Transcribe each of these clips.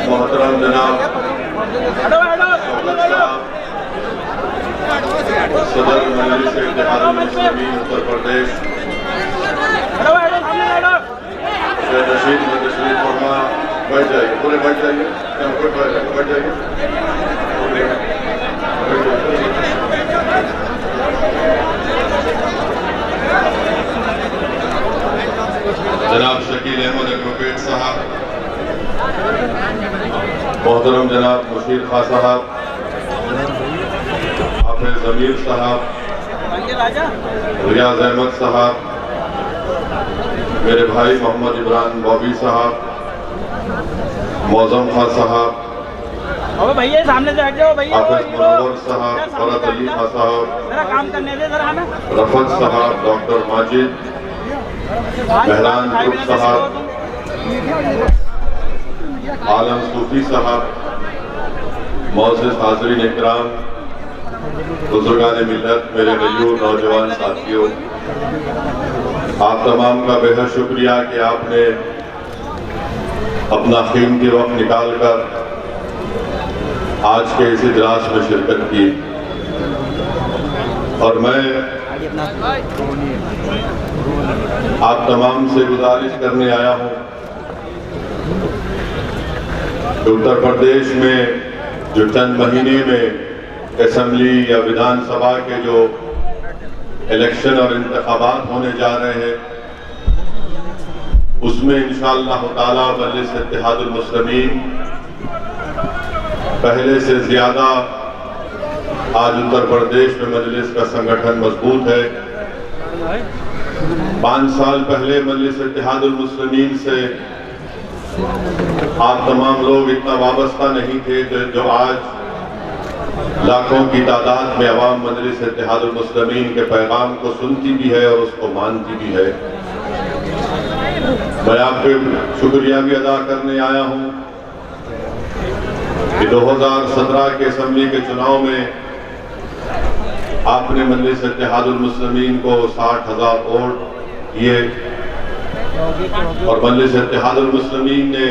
मोहतरम जनाब सदर मजलिस इत्तेहादुल मुस्लिमीन उत्तर प्रदेश नशीद में तशरीफ फरमा। बैठ जाइए, पूरे बैठ जाइए, बैठ जाइए। जनाब शकील अहमद एडवोकेट साहब, मोहतरम जनाब मुशीर खां साहब, हाफिज जमीर साहब, रियाज अहमद साहब, मेरे भाई मोहम्मद इमरान बॉबी साहब, मौजम खां साहब, भैया सामने से हट जाओ भैया, हाफिज मुनव्वर साहब, फरत अली खां साहब, काम करने दे जरा हमें, रफत साहब, डॉक्टर माजिद, मेहरान ग्रुप साहब, आलम सूफी साहब, मौजूद हाज़रीन इकराम, बुजुर्गान मिल्लत, मेरे गयूर नौजवान साथियों, आप तमाम का बेहद शुक्रिया कि आपने अपना कीमती वक्त निकाल कर आज के इस इजलास में शिरकत की। और मैं आप तमाम से गुजारिश करने आया हूं कि उत्तर प्रदेश में जो चंद महीने में असेंबली या विधानसभा के जो इलेक्शन और इंतखाबात होने जा रहे हैं, उसमें इंशाअल्लाह ताला मजलिस इत्तेहादुल मुस्लिमीन पहले से ज्यादा आज उत्तर प्रदेश में मजलिस का संगठन मजबूत है। 5 साल पहले मजलिस इत्तेहादुल मुस्लिमीन से आप तमाम लोग इतना वाबस्ता नहीं थे जो आज लाखों की तादाद में अवाम मजलिस इत्तेहादुल मुस्लिमीन के पैगाम को सुनती भी है और उसको मानती भी है। मैं आपके शुक्रिया भी अदा करने आया हूं कि 2017 के असेंबली के चुनाव में आपने मजलिस इत्तेहादुल मुस्लिमीन को 60,000 वोट दिए और मजलिस इत्तेहादुल मुस्लिमीन ने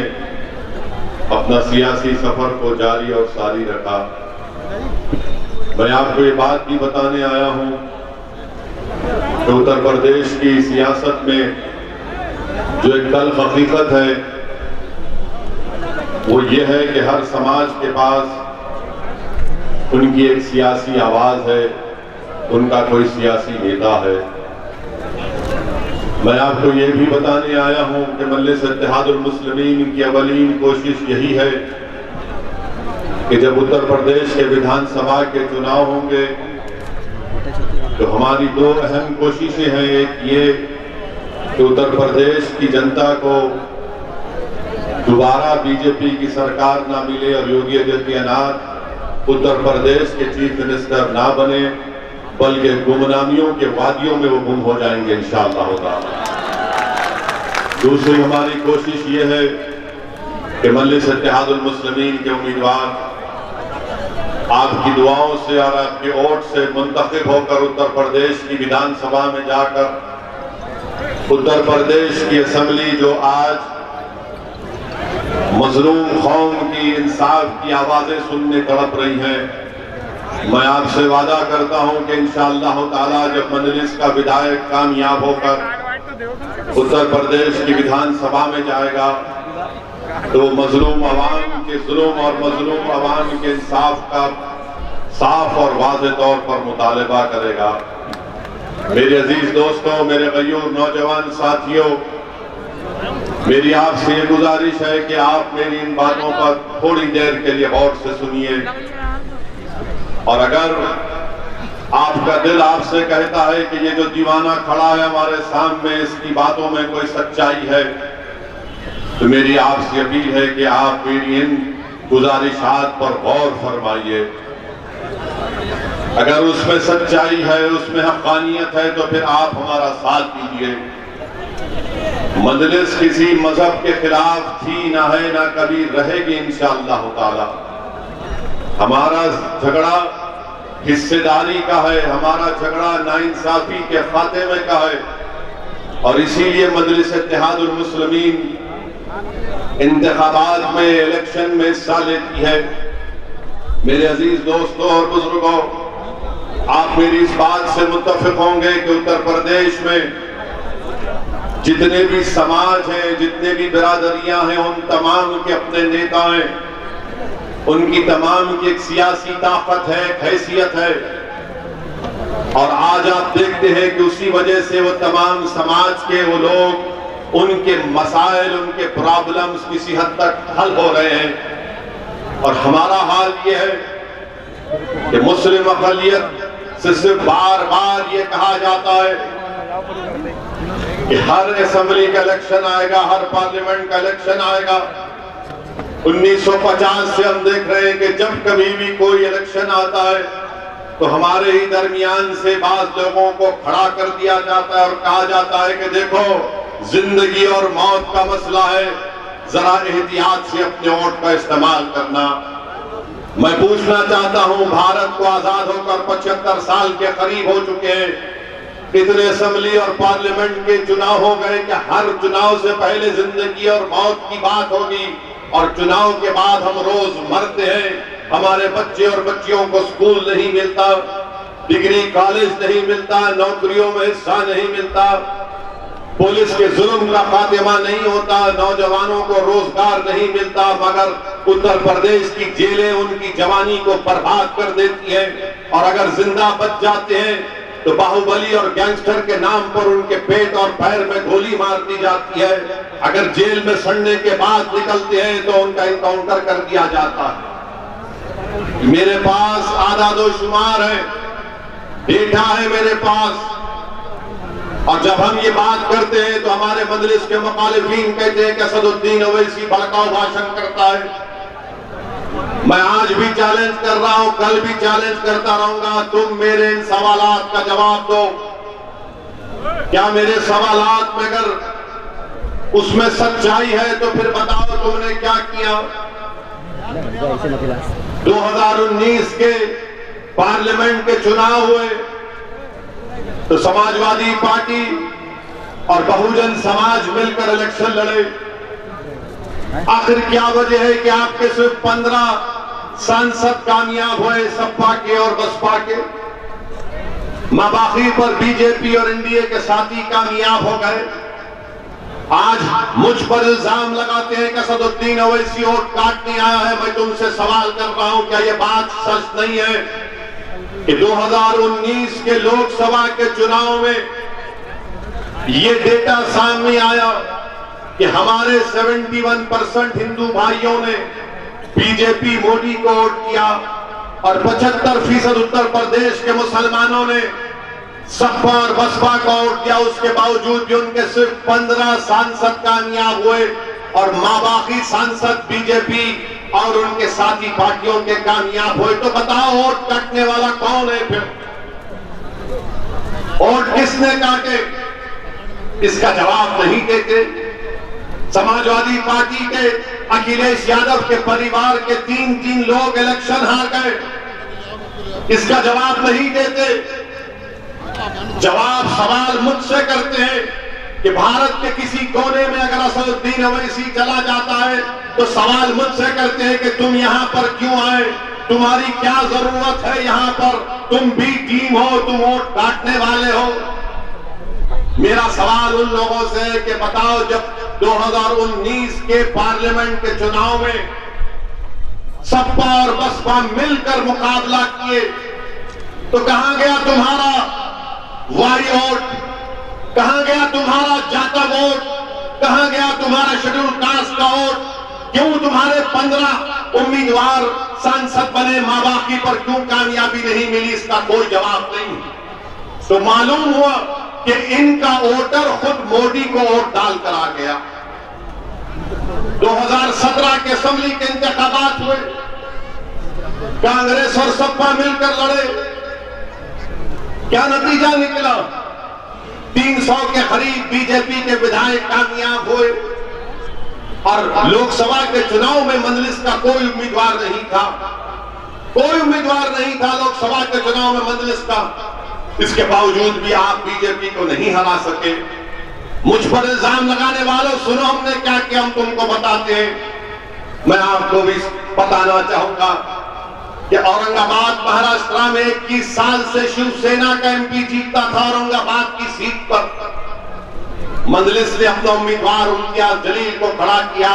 अपना सियासी सफर को जारी और सारी रखा। मैं आपको ये बात भी बताने आया हूं कि उत्तर प्रदेश की सियासत में जो एक तल्ख हकीकत है वो ये है कि हर समाज के पास उनकी एक सियासी आवाज है, उनका कोई सियासी नेता है। मैं आपको ये भी बताने आया हूं कि मजलिस इत्तेहादुल मुस्लिमीन की अवलीन कोशिश यही है कि जब उत्तर प्रदेश के विधानसभा के चुनाव होंगे तो हमारी 2 अहम कोशिशें हैं। एक ये कि उत्तर प्रदेश की जनता को दोबारा बीजेपी की सरकार ना मिले और योगी आदित्यनाथ उत्तर प्रदेश के चीफ मिनिस्टर ना बने, बल्कि गुमनामियों के वादियों में वो गुम हो जाएंगे इंशाअल्लाह ताला। दूसरी हमारी कोशिश ये है कि मजलिस इत्तेहादुल मुस्लिमीन के उम्मीदवार आपकी दुआओं से और आपके वोट से मुंतखब होकर उत्तर प्रदेश की विधानसभा में जाकर उत्तर प्रदेश की असेंबली जो आज मजलूम कौम की इंसाफ की आवाजें सुनने तड़प रही हैं, मैं आपसे वादा करता हूं कि इंशाअल्लाह ताला जब मजलिस का विधायक कामयाब होकर उत्तर प्रदेश की विधानसभा में जाएगा तो मजलूम अवाम के जुल्म और मजलूम अवाम के इंसाफ का साफ और वाज़ेह तौर पर मुतालबा करेगा। मेरे अजीज दोस्तों, मेरे गयूर नौजवान साथियों, मेरी आपसे ये गुजारिश है कि आप मेरी इन बातों पर थोड़ी देर के लिए गौर से सुनिए और अगर आपका दिल आपसे कहता है कि ये जो दीवाना खड़ा है हमारे सामने, इसकी बातों में कोई सच्चाई है, तो मेरी आपसे अपील है कि आप मेरी इन गुजारिशात पर गौर फरमाइए। अगर उसमें सच्चाई है, उसमें हक़ानियत है, तो फिर आप हमारा साथ दीजिए। मजलिस किसी मजहब के खिलाफ थी, ना है, ना कभी रहेगी इंशाअल्लाह ताला। हमारा झगड़ा हिस्सेदारी का है, हमारा झगड़ा नाइंसाफी के खात्मे का है, और इसीलिए मजलिस इत्तेहादुल मुस्लिमीन इंतखाबात में, इलेक्शन में हिस्सा लेती है। मेरे अजीज दोस्तों और बुजुर्गों, आप मेरी इस बात से मुत्तफिक होंगे कि उत्तर प्रदेश में जितने भी समाज हैं, जितने भी बिरादरियां हैं, उन तमाम के अपने नेता हैं, उनकी तमाम की एक सियासी ताकत है, हैसियत है। और आज आप देखते हैं कि उसी वजह से वो तमाम समाज के वो लोग, उनके मसाइल, उनके प्रॉब्लम्स किसी हद तक हल हो रहे हैं। और हमारा हाल ये है कि मुस्लिम अक़लियत से सिर्फ बार बार ये कहा जाता है कि हर असेंबली का इलेक्शन आएगा, हर पार्लियामेंट का इलेक्शन आएगा। 1950 से हम देख रहे हैं कि जब कभी भी कोई इलेक्शन आता है तो हमारे ही दरमियान से बाज लोगों को खड़ा कर दिया जाता है और कहा जाता है कि देखो, जिंदगी और मौत का मसला है, जरा एहतियात से अपने वोट का इस्तेमाल करना। मैं पूछना चाहता हूं, भारत को आजाद होकर 75 साल के करीब हो चुके हैं, कितने असेंबली और पार्लियामेंट के चुनाव हो गए कि हर चुनाव से पहले जिंदगी और मौत की बात होगी, और चुनाव के बाद हम रोज मरते हैं। हमारे बच्चे और बच्चियों को स्कूल नहीं मिलता, डिग्री कॉलेज नहीं मिलता, नौकरियों में हिस्सा नहीं मिलता, पुलिस के जुल्म का खात्मा नहीं होता, नौजवानों को रोजगार नहीं मिलता, मगर उत्तर प्रदेश की जेलें उनकी जवानी को बर्बाद कर देती हैं। और अगर जिंदा बच जाते हैं तो बाहुबली और गैंगस्टर के नाम पर उनके पेट और पैर में गोली मार दी जाती है। अगर जेल में सड़ने के बाद निकलते हैं तो उनका इनकाउंटर कर दिया जाता है। मेरे पास आदादो शुमार है, डेटा है मेरे पास। और जब हम ये बात करते हैं तो हमारे मजलिस के मुखालिफीन कहते हैं कि असदुद्दीन ओवैसी भड़काऊ भाषण करता है। मैं आज भी चैलेंज कर रहा हूं, कल भी चैलेंज करता रहूंगा, तुम मेरे इन सवालात का जवाब दो। क्या मेरे सवालात में अगर उसमें सच्चाई है तो फिर बताओ तुमने क्या किया। 2019 के पार्लियामेंट के चुनाव हुए तो समाजवादी पार्टी और बहुजन समाज मिलकर इलेक्शन लड़े। आखिर क्या वजह है कि आपके सिर्फ 15 सांसद कामयाब हुए, सपा के और बसपा के, बाकी पर बीजेपी और एनडीए के साथी कामयाब हो गए। आज मुझ पर इल्जाम लगाते हैं कि असदुद्दीन ओवैसी वोट काटने आया है। मैं तुमसे सवाल कर रहा हूं, क्या यह बात सच नहीं है कि 2019 के लोकसभा के चुनाव में यह डेटा सामने आया कि हमारे 71% हिंदू भाइयों ने बीजेपी मोदी को वोट किया और 75% उत्तर प्रदेश के मुसलमानों ने सपा और बसपा को वोट दिया। उसके बावजूद भी उनके सिर्फ 15 सांसद कामयाब हुए और बाकी सांसद बीजेपी और उनके साथी पार्टियों के कामयाब हुए। तो बताओ, वोट काटने वाला कौन है? फिर वोट किसने काटे? इसका जवाब नहीं देते। समाजवादी पार्टी के अखिलेश यादव के परिवार के 3 लोग इलेक्शन हार गए, इसका जवाब नहीं देते। जवाब सवाल मुझसे करते हैं कि भारत के किसी कोने में अगर असदुद्दीन ओवैसी चला जाता है तो सवाल मुझसे करते हैं कि तुम यहां पर क्यों आए, तुम्हारी क्या जरूरत है यहां पर, तुम भी टीम हो, तुम वोट काटने वाले हो। मेरा सवाल उन लोगों से है कि बताओ, जब 2019 के पार्लियामेंट के चुनाव में सपा और बसपा मिलकर मुकाबला किए तो कहां गया तुम्हारा वाई वोट, कहां गया तुम्हारा जाता वोट, कहां गया तुम्हारा शेड्यूल कास्ट का वोट? क्यों तुम्हारे 15 उम्मीदवार सांसद बने, मां बाकी पर क्यों कामयाबी नहीं मिली? इसका कोई जवाब नहीं। तो मालूम हुआ कि इनका वोटर खुद मोदी को वोट डालकर आ गया। 2017 के असेंबली के इंतखाबात हुए, कांग्रेस और सपा मिलकर लड़े, क्या नतीजा निकला? 300 के करीब बीजेपी के विधायक कामयाब हुए और लोकसभा के चुनाव में मजलिस का कोई उम्मीदवार नहीं था, कोई उम्मीदवार नहीं था लोकसभा के चुनाव में मजलिस का। इसके बावजूद भी आप बीजेपी को नहीं हरा सके। मुझ पर इल्जाम लगाने वालों, सुनो हमने क्या किया, हम तुमको बताते हैं। मैं आपको भी बताना चाहूंगा कि औरंगाबाद महाराष्ट्र में 21 साल से शिवसेना का एमपी जीतता था। औरंगाबाद की सीट पर मजलिस ने अपना उम्मीदवार इम्तियाज जलील को खड़ा किया,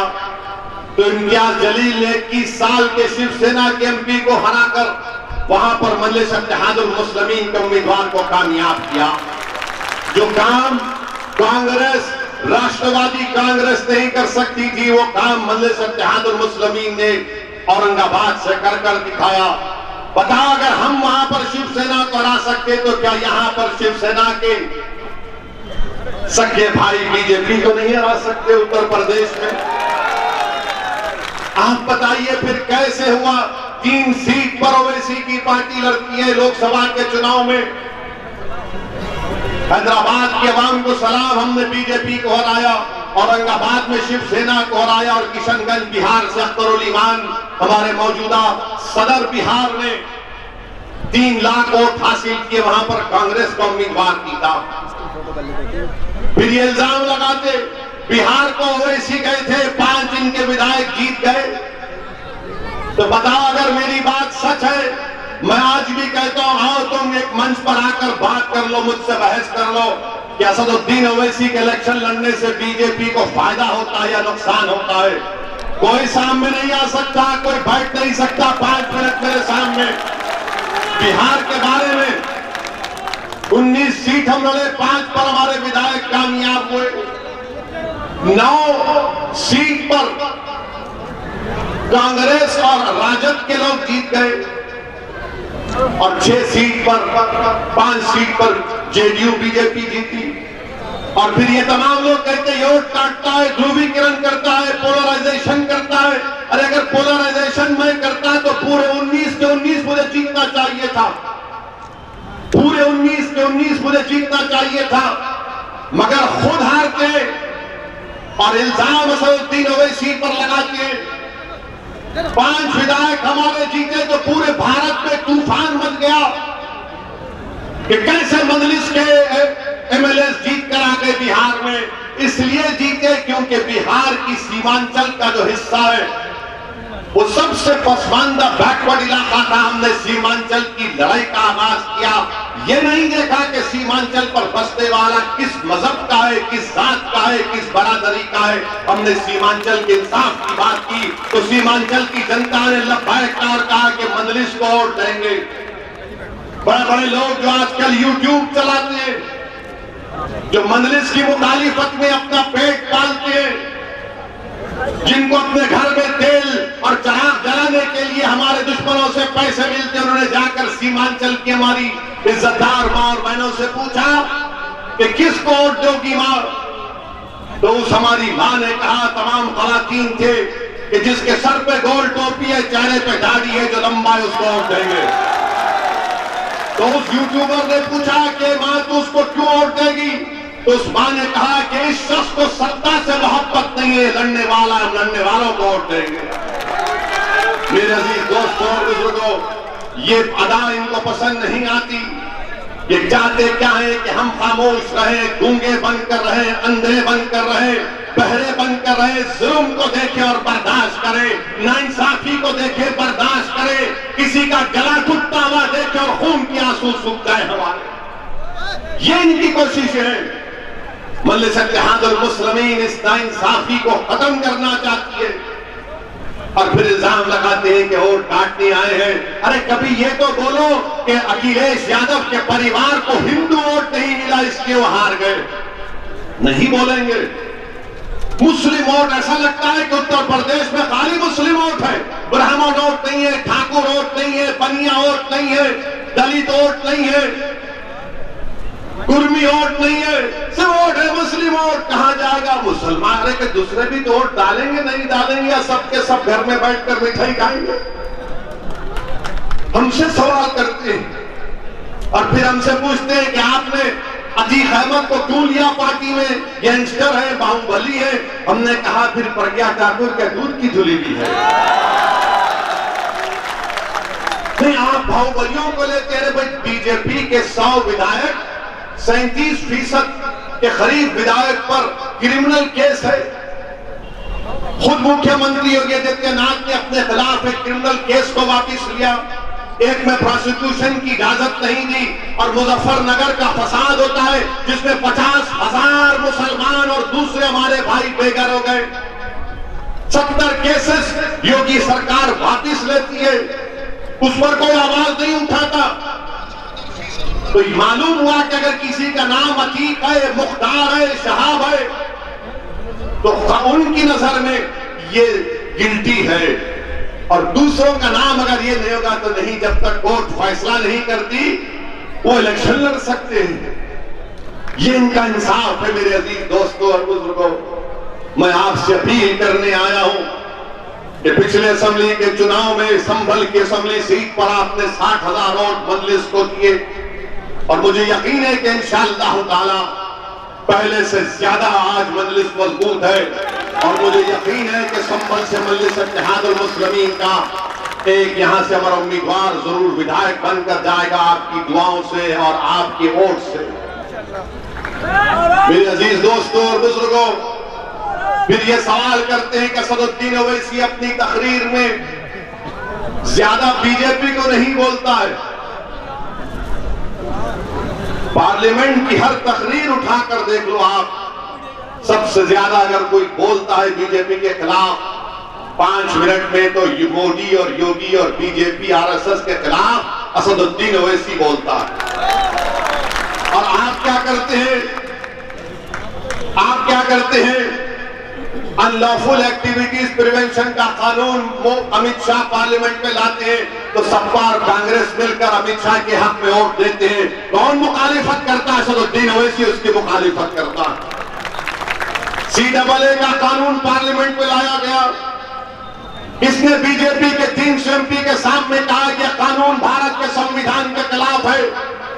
तो इम्तियाज जलील ने 21 साल के शिवसेना के एमपी को हराकर वहां पर मजलिस इत्तेहादुल मुस्लिमीन के उम्मीदवार को कामयाब किया। जो काम कांग्रेस, राष्ट्रवादी कांग्रेस नहीं कर सकती थी, वो काम मजलिस इत्तेहादुल मुस्लिमीन ने औरंगाबाद से कर दिखाया। बता, अगर हम वहां पर शिवसेना को हरा सकते तो क्या यहां पर शिवसेना के सगे भाई बीजेपी को नहीं हरा सकते उत्तर प्रदेश में? आप बताइए फिर कैसे हुआ? 3 सीट पर ओवैसी की पार्टी लड़ती है लोकसभा के चुनाव में। हैदराबाद के अवाम को सलाम, हमने बीजेपी को हराया, औरंगाबाद में शिवसेना को हराया और किशनगंज बिहार से अख्तरुल ईमान हमारे मौजूदा सदर बिहार ने 3 लाख वोट हासिल किए, वहां पर कांग्रेस का उम्मीदवार जीता। फिर ये इल्जाम लगाते बिहार को ओवैसी गए थे, 5 इनके विधायक जीत गए। तो बताओ, अगर मेरी बात सच है, मैं आज भी कहता हूं, आओ तुम एक मंच पर आकर बात कर लो, मुझसे बहस कर लो कि असदुद्दीन ओवैसी के इलेक्शन लड़ने से बीजेपी को फायदा होता है या नुकसान होता है। कोई सामने नहीं आ सकता, कोई बैठ नहीं सकता 5 मिनट मेरे सामने। बिहार के बारे में 19 सीट हम लड़े, 5 पर हमारे विधायक कामयाब हुए। 9 सीट पर कांग्रेस और राजद के लोग जीत गए और 6 सीट पर, 5 सीट पर जेडीयू बीजेपी जीती। और फिर ये तमाम लोग कहते हैं वोट काटता है, ध्रुवीकरण करता है, पोलराइजेशन करता है। अरे अगर पोलराइजेशन मैं करता तो पूरे 19 के 19 मुझे जीतना चाहिए था, पूरे 19 के 19 मुझे जीतना चाहिए था, मगर खुद हारते और इल्जाम असदुद्दीन ओवैसी पर लगाते। 5 विधायक हमारे जीते तो पूरे भारत में तूफान मच गया कि कैसे मजलिस के एमएलए जीत कर आ गए बिहार में। इसलिए जीते क्योंकि बिहार की सीमांचल का जो हिस्सा है वो सबसे पसमानदा बैकवर्ड इलाका था। हमने सीमांचल की लड़ाई का आगाज किया। ये नहीं देखा कि सीमांचल पर बसने वाला किस मजहब का है, किस जात का है, किस बरादरी का है। हमने सीमांचल के इंसाफ की बात की तो सीमांचल की जनता ने लब्बैक कहा कि मजलिस को वोट देंगे। बड़े बड़े लोग जो आजकल यूट्यूब चलाते हैं, जो मजलिस की मुखालिफत में अपना पेट पालते हैं, जिनको अपने घर में तेल और चिराग जलाने के लिए हमारे दुश्मनों से पैसे मिलते, उन्होंने जाकर सीमांचल की हमारी इज्जतदार मां और बहनों से पूछा कि किसको वोट दोगी मां? तो उस हमारी मां ने कहा, तमाम खवातीन थे, कि जिसके सर पे गोल टोपी है, चेहरे पे दाढ़ी है, जो लंबा है, उसको वोट देंगे। तो उस यूट्यूबर ने पूछा कि मां तू उसको क्यों वोट देगी? तो उस मां ने कहा कि इस शख्स को सत्ता से मोहब्बत नहीं है, लड़ने वाला है, लड़ने वालों को वोट देंगे। मेरे अजीज दोस्तों और बुजुर्गों, ये अदा इनको पसंद नहीं आती। ये चाहते क्या है कि हम खामोश रहे, गूंगे बनकर रहे, अंधे बनकर रहे, बहरे बनकर रहे, जुल्म को देखे और बर्दाश्त करे, नाइंसाफी को देखे बर्दाश्त करे, किसी का गला घुटता हुआ देखे और खून की आंसू सूख जाए हमारे। ये इनकी कोशिश है। मजलिस इत्तेहादुल मुस्लिमीन इस नाइंसाफी को खत्म करना चाहती है और फिर इल्जाम लगाते हैं कि वोट काटने आए हैं। अरे कभी ये तो बोलो कि अखिलेश यादव के परिवार को हिंदू वोट नहीं मिला इसलिए वो हार गए। नहीं बोलेंगे। मुस्लिम वोट, ऐसा लगता है कि उत्तर प्रदेश में खाली मुस्लिम वोट है, ब्राह्मण वोट नहीं है, ठाकुर वोट नहीं है, बनिया वोट नहीं है, दलित वोट नहीं है, कुर्मी वोट नहीं है, सिर्फ वोट है मुस्लिम वोट। कहां जाएगा मुसलमान? अरे कि दूसरे भी तो वोट डालेंगे नहीं डालेंगे, या सबके सब घर में बैठकर मिठाई खाएंगे? हमसे सवाल करते हैं और फिर हमसे पूछते हैं कि आपने अतीक अहमद को क्यों लिया पार्टी में? गैंगस्टर है, बाहुबली है। हमने कहा फिर प्रज्ञा ठाकुर के दूध की धुलेली है। नहीं, आप बाहुबलियों को लेते हैं भाई। बीजेपी के 100 विधायक, 37% के करीब विधायक पर क्रिमिनल केस है। खुद मुख्यमंत्री योगी आदित्यनाथ ने अपने खिलाफ एक क्रिमिनल केस को वापस लिया। एक में प्रोसिक्यूशन की इजाजत नहीं दी और मुजफ्फरनगर का फसाद होता है जिसमें 50,000 मुसलमान और दूसरे हमारे भाई बेघर हो गए। 70 केसेस योगी सरकार वापस लेती है, उस पर कोई आवाज नहीं उठाता। तो मालूम हुआ कि अगर किसी का नाम अतीक है, मुख्तार है, शहाब है, तो उनकी नजर में ये गिल्टी है, और दूसरों का नाम अगर ये नहीं होगा तो नहीं। जब तक कोर्ट फैसला नहीं करती वो इलेक्शन लड़ सकते हैं। ये इनका इंसाफ है। मेरे अजीज दोस्तों और बुजुर्गों, मैं आपसे अपील करने आया हूं कि पिछले असेंबली के चुनाव में संभल की असेंबली सीट पर आपने 60,000 वोट मजलिस को दिए, और मुझे यकीन है कि इंशाअल्लाह ताला पहले से ज्यादा आज मजलिस मजबूत है। और मुझे यकीन है कि संभल से मजलिस इत्तेहादुल मुस्लिमीन का एक यहां से हमारा उम्मीदवार जरूर विधायक बनकर जाएगा, आपकी दुआओं से और आपकी वोट से। मेरे अजीज दोस्तों और बुजुर्गों, फिर ये सवाल करते हैं कि असदुद्दीन ओवैसी अपनी तकरीर में ज्यादा बीजेपी को नहीं बोलता है। पार्लियामेंट की हर तकरीर उठाकर देख लो आप, सबसे ज्यादा अगर कोई बोलता है बीजेपी के खिलाफ 5 मिनट में, तो मोदी और योगी और बीजेपी आरएसएस के खिलाफ असदुद्दीन ओवैसी बोलता है। और आप क्या करते हैं? आप क्या करते हैं? अनलॉफुल एक्टिविटीज प्रिवेंशन का कानून वो अमित शाह पार्लियामेंट में लाते हैं, तो सपा और कांग्रेस मिलकर अमित शाह के हक में वोट देते हैं। कौन मुखालिफत करता है? असदुद्दीन ओवैसी उसकी मुखालिफत करता है। CAA का कानून पार्लियामेंट में लाया गया, इसने बीजेपी के 300 MP के सामने कहा कि यह कानून भारत के संविधान के खिलाफ है।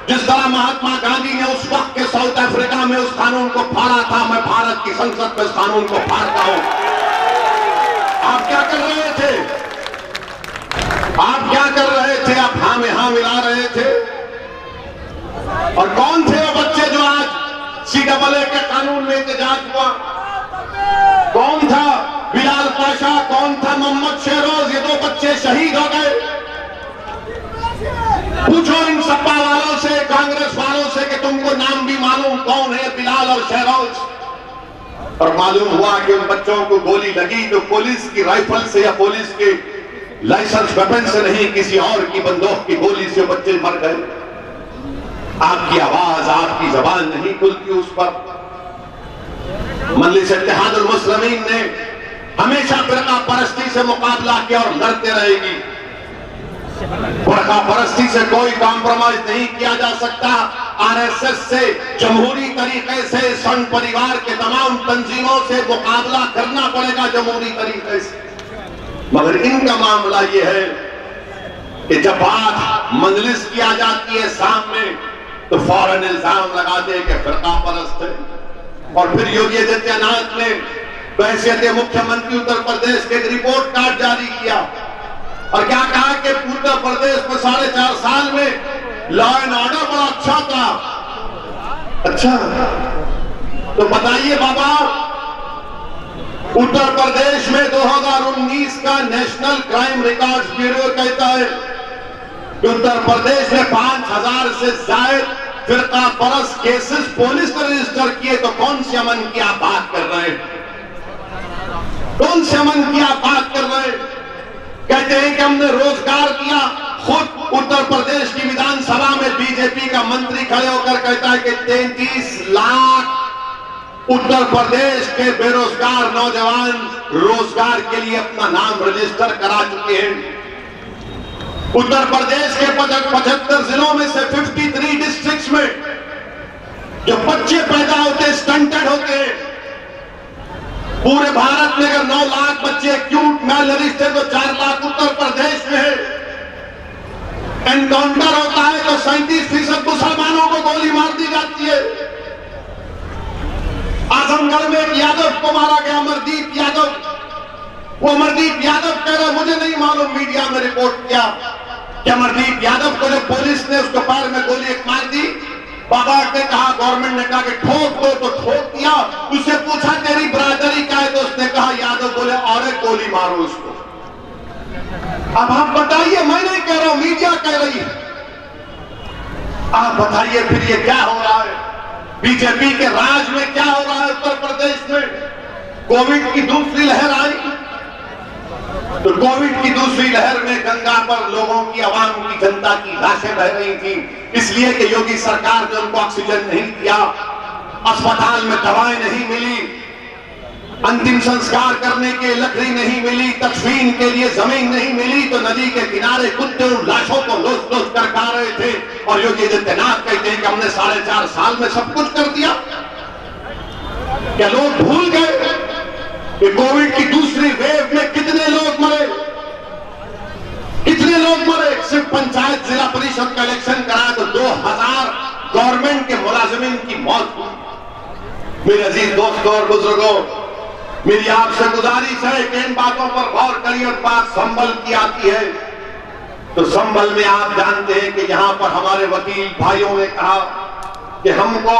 जिस तरह महात्मा गांधी ने उस वक्त के साउथ अफ्रीका में उस कानून को फाड़ा था, मैं भारत की संसद में इस कानून को फाड़ता हूं। आप क्या कर रहे थे? आप क्या कर रहे थे? आप हाँ में हाँ मिला रहे थे। और कौन थे वो बच्चे जो आज CAA के कानून में एहतजाज हुआ? कौन था? बिलाल पाशा, कौन था? मोहम्मद शहरोज। ये 2 बच्चे शहीद हो गए। पूछो इन सपा वालों से, कांग्रेस वालों से कि तुमको नाम भी मालूम कौन है बिलाल और शहरोज? और मालूम हुआ कि उन बच्चों को गोली लगी तो पुलिस की राइफल से या पुलिस के लाइसेंस वेपन से नहीं, किसी और की बंदूक की गोली से बच्चे मर गए। आपकी आवाज, आपकी जबान नहीं खुलती उस पर। मजलिस इत्तेहादुल मुस्लिमीन ने हमेशा फिरका परस्ती से मुकाबला किया और लड़ते रहेगी। फिरका परस्ती से कोई कॉम्प्रोमाइज नहीं किया जा सकता। आरएसएस से, जमहूरी तरीके से, संघ परिवार के तमाम तंजीमों से मुकाबला करना पड़ेगा जमहूरी तरीके से। मगर इनका मामला यह है कि जब बात मजलिस की आ जाती है सामने, तो फौरन इल्जाम लगाते हैं कि फिरका परस्त है। और फिर योगी आदित्यनाथ ने बहैसियत मुख्यमंत्री उत्तर प्रदेश के एक रिपोर्ट कार्ड जारी किया और क्या कहा कि उत्तर प्रदेश में 4.5 साल में लॉ एंड ऑर्डर बड़ा अच्छा था। अच्छा, तो बताइए बाबा, उत्तर प्रदेश में 2019 का नेशनल क्राइम रिकॉर्ड्स ब्यूरो कहता है कि उत्तर प्रदेश में 5,000 से ज्यादा फिरका परस्त केसेस पुलिस ने रजिस्टर किए। तो कौन से अमन की आप बात कर रहे हैं? कौन से अमन की आप बात कर रहे हैं? कहते हैं कि हमने रोजगार दिया। खुद उत्तर प्रदेश की विधानसभा में बीजेपी का मंत्री खड़े होकर कहता है कि 33 लाख उत्तर प्रदेश के बेरोजगार नौजवान रोजगार के लिए अपना नाम रजिस्टर करा चुके हैं। उत्तर प्रदेश के 75 जिलों में से 53 डिस्ट्रिक्ट्स में जो बच्चे पैदा होते हैं स्टंटेड होते हैं। पूरे भारत में अगर 9 लाख बच्चे एक्यूट मैलनरिश्ड है तो 4 लाख उत्तर प्रदेश में है। एनकाउंटर होता है तो 37% मुसलमानों को गोली मार दी जाती है। आजमगढ़ में एक यादव को मारा गया, अमरदीप यादव। वो अमरदीप यादव कह रहा मुझे नहीं मालूम, मीडिया में रिपोर्ट किया कि अमरदीप यादव को जब पुलिस ने उसके पैर में गोली एक मार दी, बाबा ने कहा, गवर्नमेंट ने कहा कि ठोक दो, तो ठोक दिया। उससे पूछा तेरी बरादरी क्या है, तो उसने कहा यादव। बोले और एक गोली मारो उसको। अब आप बताइए, मैं नहीं कह रहा हूं, मीडिया कह रही है। आप बताइए फिर ये क्या हो रहा है? बीजेपी के राज में क्या हो रहा है उत्तर प्रदेश में? कोविड की दूसरी लहर आई, तो कोविड की दूसरी लहर में गंगा पर लोगों की, आवाम की, जनता की लाशें बह रही थी, इसलिए कि योगी सरकार ने उनको ऑक्सीजन नहीं दिया, अस्पताल में दवाएं नहीं मिली, अंतिम संस्कार करने के लकड़ी नहीं मिली, तदफीन के लिए जमीन नहीं मिली, तो नदी के किनारे कुत्ते उन लाशों को लोच कर खा रहे थे। और योगी आदित्यनाथ कहते हैं कि हमने 4.5 साल में सब कुछ कर दिया। क्या लोग भूल गए कि कोविड की दूसरी वेव में कितने लोग मरे? कितने लोग मरे? सिर्फ पंचायत जिला परिषद का इलेक्शन करा तो 2000 गवर्नमेंट के मुलाजिमीन की मौत हुई। मेरे अजीज दोस्तों और बुजुर्गों, मेरी आपसे गुजारिश है कि इन बातों पर गौर करिए। और बात संभल की आती है तो संभल में आप जानते हैं कि यहां पर हमारे वकील भाइयों ने कहा कि हमको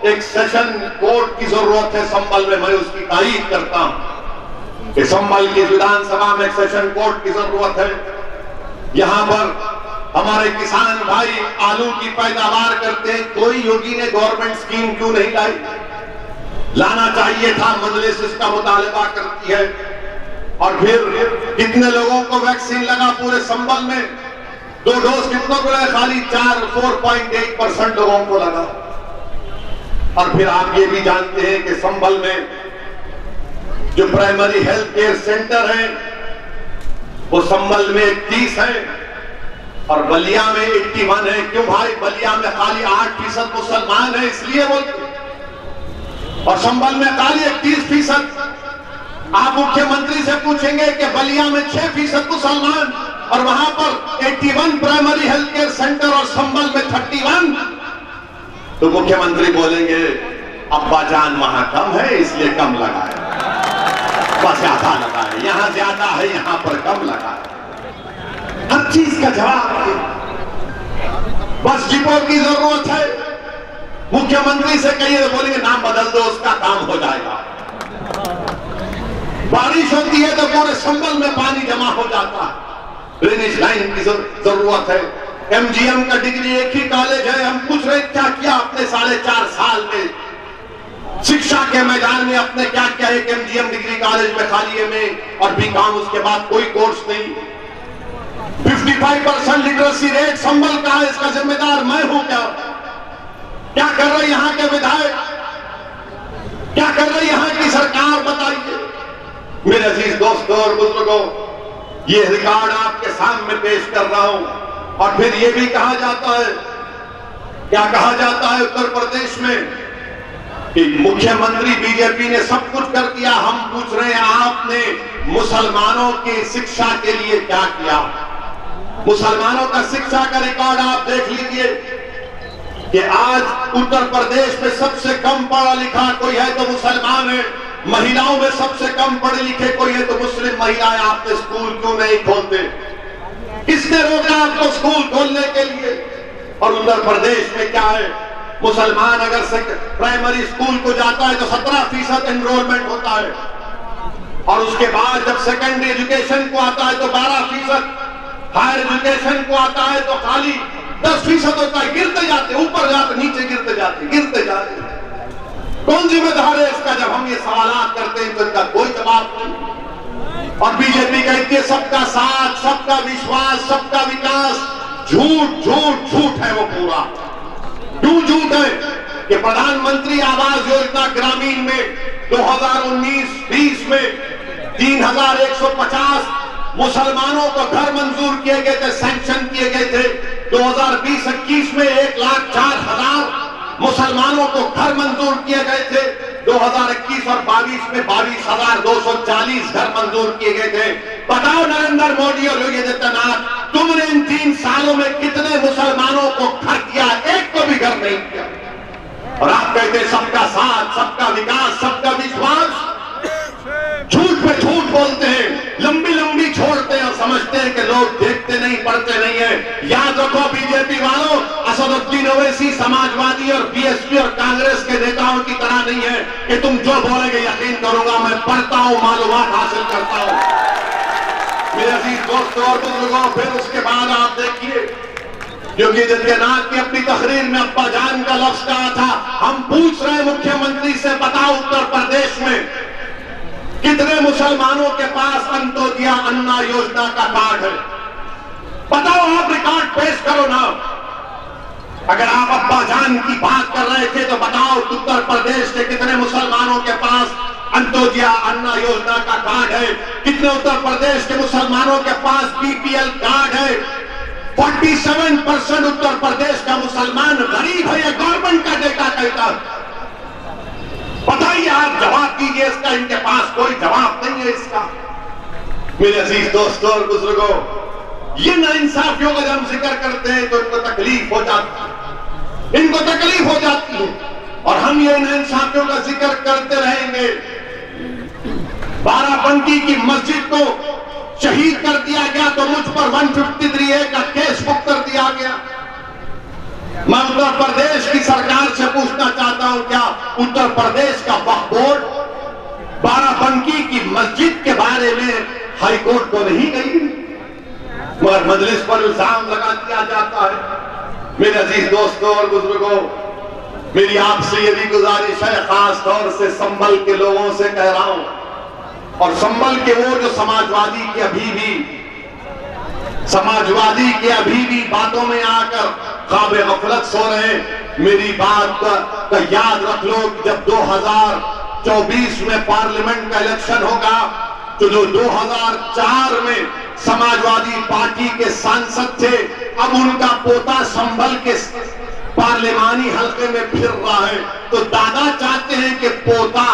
एक सेशन कोर्ट की जरूरत है संभल में। मैं उसकी तारीफ करता हूं कि संभल की विधानसभा में एक सेशन कोर्ट की जरूरत है। यहां पर हमारे किसान भाई आलू की पैदावार करते हैं, कोई योगी ने गवर्नमेंट स्कीम क्यों नहीं लाई? लाना चाहिए था, मजलिस इसका मुतालबा करती है। और फिर कितने लोगों को वैक्सीन लगा पूरे संभल में? 2 डोज कितनों को लगा? खाली 4.8% लोगों को लगा। और फिर आप ये भी जानते हैं कि संभल में जो प्राइमरी हेल्थ केयर सेंटर है वो संभल में 31 है और बलिया में 81 है। क्यों भाई? बलिया में खाली 8% मुसलमान है इसलिए बोलते, और संभल में खाली 31%। आप मुख्यमंत्री से पूछेंगे कि बलिया में 6% मुसलमान और वहां पर 81 प्राइमरी हेल्थ केयर सेंटर और संभल में 31, तो मुख्यमंत्री बोलेंगे अब्बा जान वहां कम है इसलिए कम लगा है, बस ज्यादा लगा है, यहां ज्यादा है यहां पर कम लगा है। हर चीज का जवाब है। बस जिपों की जरूरत है, मुख्यमंत्री से कहिए तो बोलेंगे नाम बदल दो उसका काम हो जाएगा। बारिश होती है तो पूरे संभल में पानी जमा हो जाता है, ड्रेनेज लाइन की जरूरत है। एमजीएम का डिग्री एक ही कॉलेज है। हम पूछ रहे क्या किया अपने 4.5 साल में शिक्षा के मैदान में, अपने क्या किया? एक एमजीएम डिग्री कॉलेज में खाली है में और बीकॉम, उसके बाद कोई कोर्स नहीं। 55% लिटरेसी रेट संभल का है, इसका जिम्मेदार मैं हूं क्या? क्या कर रहे यहां के विधायक? क्या कर रही यहां की सरकार? बताइए मेरे अजीज दोस्तों और बुजुर्गों, ये रिकॉर्ड आपके सामने पेश कर रहा हूं। और फिर ये भी कहा जाता है, क्या कहा जाता है उत्तर प्रदेश में कि मुख्यमंत्री बीजेपी ने सब कुछ कर दिया। हम पूछ रहे हैं आपने मुसलमानों की शिक्षा के लिए क्या किया? मुसलमानों का शिक्षा का रिकॉर्ड आप देख लीजिए कि आज उत्तर प्रदेश में सबसे कम पढ़ा लिखा कोई है तो मुसलमान है। महिलाओं में सबसे कम पढ़े लिखे कोई है तो मुस्लिम महिलाएं। आपने स्कूल क्यों नहीं खोलते? किसने रोका आपको स्कूल खोलने के लिए? और उत्तर प्रदेश में क्या है, मुसलमान अगर प्राइमरी स्कूल को जाता है तो 17% एनरोलमेंट होता है, और उसके बाद जब सेकेंडरी एजुकेशन को आता है तो 12%, हायर एजुकेशन को आता है तो खाली 10% होता है। गिरते जाते, ऊपर जाते, नीचे गिरते जाते, गिरते जाते। कौन जिम्मेदार है इसका? जब हम ये सवाल करते हैं तो इनका कोई जवाब नहीं। और बीजेपी कहती है सबका साथ, सबका विश्वास, सबका विकास। झूठ झूठ झूठ है वो पूरा। क्यों झूठ है? कि प्रधानमंत्री आवास योजना ग्रामीण में 2019-20 में 3150 मुसलमानों को घर मंजूर किए गए थे, सैंक्शन किए गए थे। 2020-21 में 1,04,000 मुसलमानों को घर मंजूर किए गए थे। 2021 और 22 में 22,240 घर मंजूर किए गए थे। बताओ नरेंद्र मोदी और योगी आदित्यनाथ, तुमने इन 3 सालों में कितने मुसलमानों को घर दिया? एक को भी घर नहीं किया। और आप कहते सबका साथ, सबका विकास, सबका विश्वास। झूठ पे झूठ बोलते हैं, लंबी लंबी छोड़ते हैं और समझते हैं कि लोग देखते नहीं, पढ़ते नहीं है। याद रखो बीजेपी वालों, असदुद्दीन ओवैसी समाजवादी और बीएसपी और कांग्रेस के नेताओं की तरह नहीं है कि तुम जो बोलेंगे यकीन करूंगा। मैं पढ़ता हूं, मालूमात हासिल करता हूं। मेरे अजीज दोस्तों और बुजुर्गों, फिर उसके बाद आप देखिए, क्योंकि जदनाथ ने अपनी तकरीर में अब्बा जान का लफ्ज कहा था। हम पूछ रहे मुख्यमंत्री से, बताओ उत्तर प्रदेश में कितने मुसलमानों के पास अंत्योदय अन्ना योजना का कार्ड है? बताओ, आप रिकॉर्ड पेश करो ना। अगर आप अब्बा जान की बात कर रहे थे तो बताओ उत्तर प्रदेश के कितने मुसलमानों के पास अंत्योदय अन्ना योजना का कार्ड है? कितने उत्तर प्रदेश के मुसलमानों के पास बीपीएल कार्ड है? 47% उत्तर प्रदेश का मुसलमान गरीब है, यह गवर्नमेंट का डेटा कहता है। बताइए, आप जवाब दीजिए इसका। इनके पास कोई जवाब नहीं है इसका। मेरे अजीज दोस्तों और बुजुर्गों, ये नाइंसाफियों का जब हम जिक्र करते हैं तो इनको तकलीफ हो जाती है, इनको तकलीफ हो जाती है। और हम ये नाइंसाफियों का जिक्र करते रहेंगे। बाराबंकी की मस्जिद को शहीद कर दिया गया तो मुझ पर 153A का केस बुक कर दिया गया। मैं उत्तर प्रदेश की सरकार से पूछना चाहता हूं, क्या उत्तर प्रदेश का वक्फ बोर्ड बाराबंकी की मस्जिद के बारे में हाईकोर्ट को नहीं गई? मगर मजलिस पर इल्जाम लगा दिया जाता है। मेरे अजीज दोस्तों और बुजुर्गों, मेरी आपसे ये भी गुजारिश है, खास तौर से संभल के लोगों से कह रहा हूं, और संभल के वो जो समाजवादी के अभी भी बातों में आकर ख्वाबे गफलत सो रहे हैं। मेरी बात का याद रख लो कि जब 2024 में पार्लियामेंट का इलेक्शन होगा तो जो 2004 में समाजवादी पार्टी के सांसद थे, अब उनका पोता संभल के पार्लिमानी हल्के में फिर रहा है। तो दादा चाहते हैं कि पोता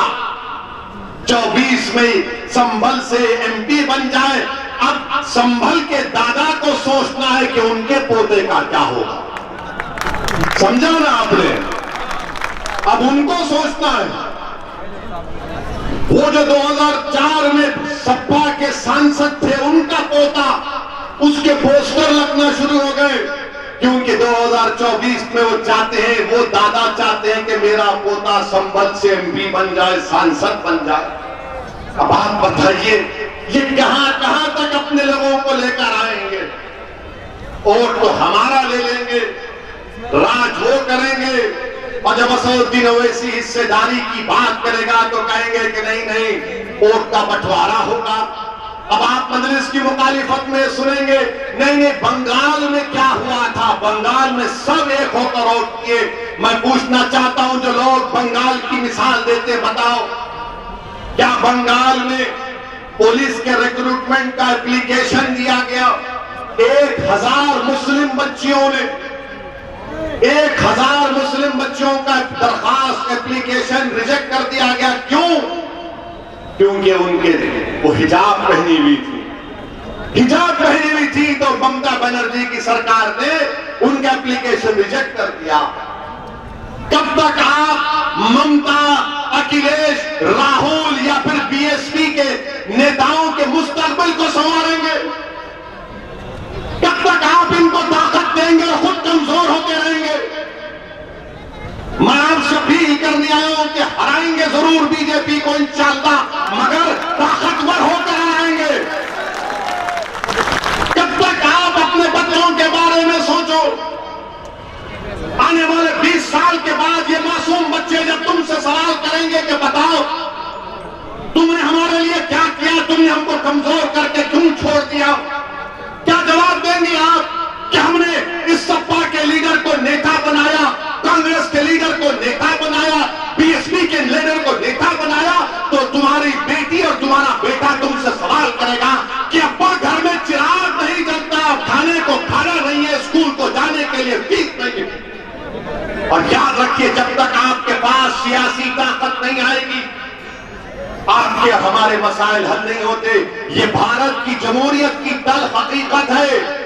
24 में संभल से एमपी बन जाए। अब संभल के दादा को सोचना है कि उनके पोते का क्या होगा। समझा ना आपने? अब उनको सोचना है। वो जो 2004 में सपा के सांसद थे, उनका पोता, उसके पोस्टर लगना शुरू हो गए, क्योंकि 2024 में वो चाहते हैं, वो दादा चाहते हैं कि मेरा पोता संभल से एमपी बन जाए, सांसद बन जाए। अब आप बताइए, ये कहां कहां तक अपने लोगों को लेकर आएंगे? वोट तो हमारा ले लेंगे, राज वो करेंगे, और जब असदुद्दीन ओवैसी हिस्सेदारी की बात करेगा तो कहेंगे कि नहीं नहीं, वोट का बंटवारा होगा। अब आप मजलिस की मुखालिफत में सुनेंगे, नहीं नहीं, बंगाल में क्या हुआ था, बंगाल में सब एक होकर वोट किए। मैं पूछना चाहता हूं, जो लोग बंगाल की मिसाल देते, बताओ क्या बंगाल में पुलिस के रिक्रूटमेंट का एप्लीकेशन दिया गया? 1000 मुस्लिम बच्चियों ने, 1000 मुस्लिम बच्चियों का दरखास्त एप्लीकेशन रिजेक्ट कर दिया गया। क्यों? क्योंकि उनके वो हिजाब पहनी हुई थी, हिजाब पहनी हुई थी, तो ममता बनर्जी की सरकार ने उनका एप्लीकेशन रिजेक्ट कर दिया। कब तक आप ममता, अखिलेश, राहुल या फिर बीएसपी के नेताओं के मुस्तकबिल को संवारेंगे? कब तक आप इनको ताकत देंगे और खुद कमजोर होते रहेंगे? मैं आपसे अपील करने आया हूं कि हराएंगे जरूर बीजेपी को इंशाअल्लाह, मगर ताकतवर होकर आएंगे। कब तक आप अपने बच्चों के बारे में सोचो? आने वाले 20 साल के बाद ये मासूम बच्चे जब तुमसे सवाल करेंगे कि बताओ तुमने हमारे लिए क्या किया, तुमने हमको कमजोर करके क्यों छोड़ दिया, क्या जवाब देंगे आप? कि हमने इस सपा के लीडर को नेता बनाया, कांग्रेस के लीडर को नेता बनाया, बीएसपी के लीडर को नेता बनाया। तो तुम्हारी बेटी और तुम्हारा बेटा तुमसे सवाल करेगा कि अब्बा घर में चिराग नहीं जलता, खाने को खाना नहीं है, स्कूल को जाने के लिए फीस नहीं है। और याद रखिए, जब तक आपके पास सियासी ताकत नहीं आएगी, आपके हमारे मसाइल हल नहीं होते। ये भारत की जमहूरियत की तल हकीकत है,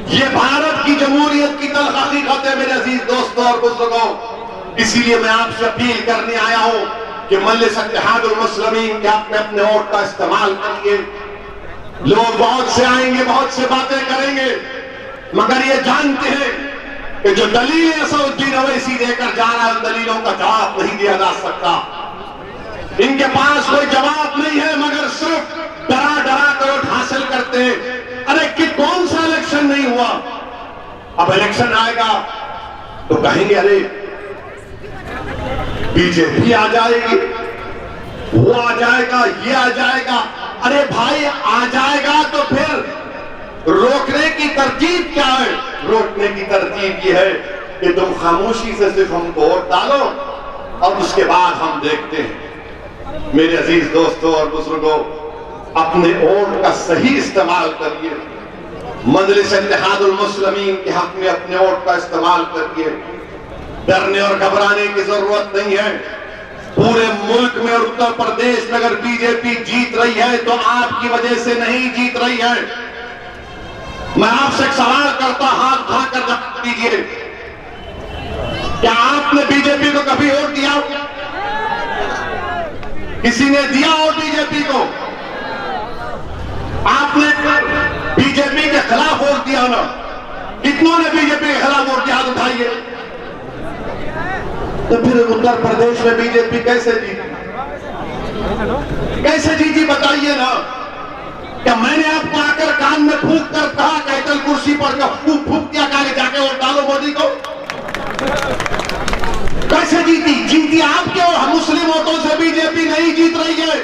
ये भारत की जमहूरियत की तल हकीकत है। मेरे अजीज दोस्तों और बुजुर्गों, इसीलिए मैं आपसे अपील करने आया हूं कि मजलिस इत्तेहादुल मुस्लिमीन के अपने अपने वोट का इस्तेमाल करिए। लोग बहुत से आएंगे, बहुत से बातें करेंगे, मगर ये जानते हैं कि जो दलील असदुद्दीन ओवैसी देकर जा रहा है, उन दलीलों का जवाब नहीं दिया जा सकता। इनके पास कोई जवाब नहीं है, मगर सिर्फ डरा डरा कर वोट हासिल करते हैं। अरे कि कौन सा इलेक्शन नहीं हुआ, अब इलेक्शन आएगा तो कहेंगे अरे बीजेपी आ जाएगी, वो आ जाएगा, ये आ जाएगा। अरे भाई आ जाएगा तो फिर रोकने की तरकीब क्या है? रोकने की तरकीब ये है कि तुम खामोशी से सिर्फ हमको वोट डालो और उसके बाद हम देखते हैं। मेरे अजीज दोस्तों और बुजुर्गों, अपने वोट का सही इस्तेमाल करिए। मजलिस इत्तेहादुल मुस्लिमीन के हक में अपने वोट का इस्तेमाल करिए। डरने और घबराने की जरूरत नहीं है। पूरे मुल्क में और उत्तर प्रदेश में अगर बीजेपी जीत रही है तो आपकी वजह से नहीं जीत रही है। मैं आपसे एक सवाल करता, हाथ उठाकर जवाब दीजिए, क्या आपने बीजेपी को कभी वोट दिया? किसी ने दिया वोट बीजेपी को? आपने बीजेपी के खिलाफ वोट दिया ना? कितनों ने बीजेपी के खिलाफ वोट दिया? हाथ उठाइए। तो फिर उत्तर प्रदेश में बीजेपी कैसे जीती? कैसे जीती बताइए ना। क्या मैंने आपको आकर कान में फूंक कर कहा, कैटल कुर्सी पर फूंक दिया, कहा जाके वोट डालो मोदी को? कैसे जीती? जीती आपके और मुस्लिम वोटों से बीजेपी नहीं जीत रही है।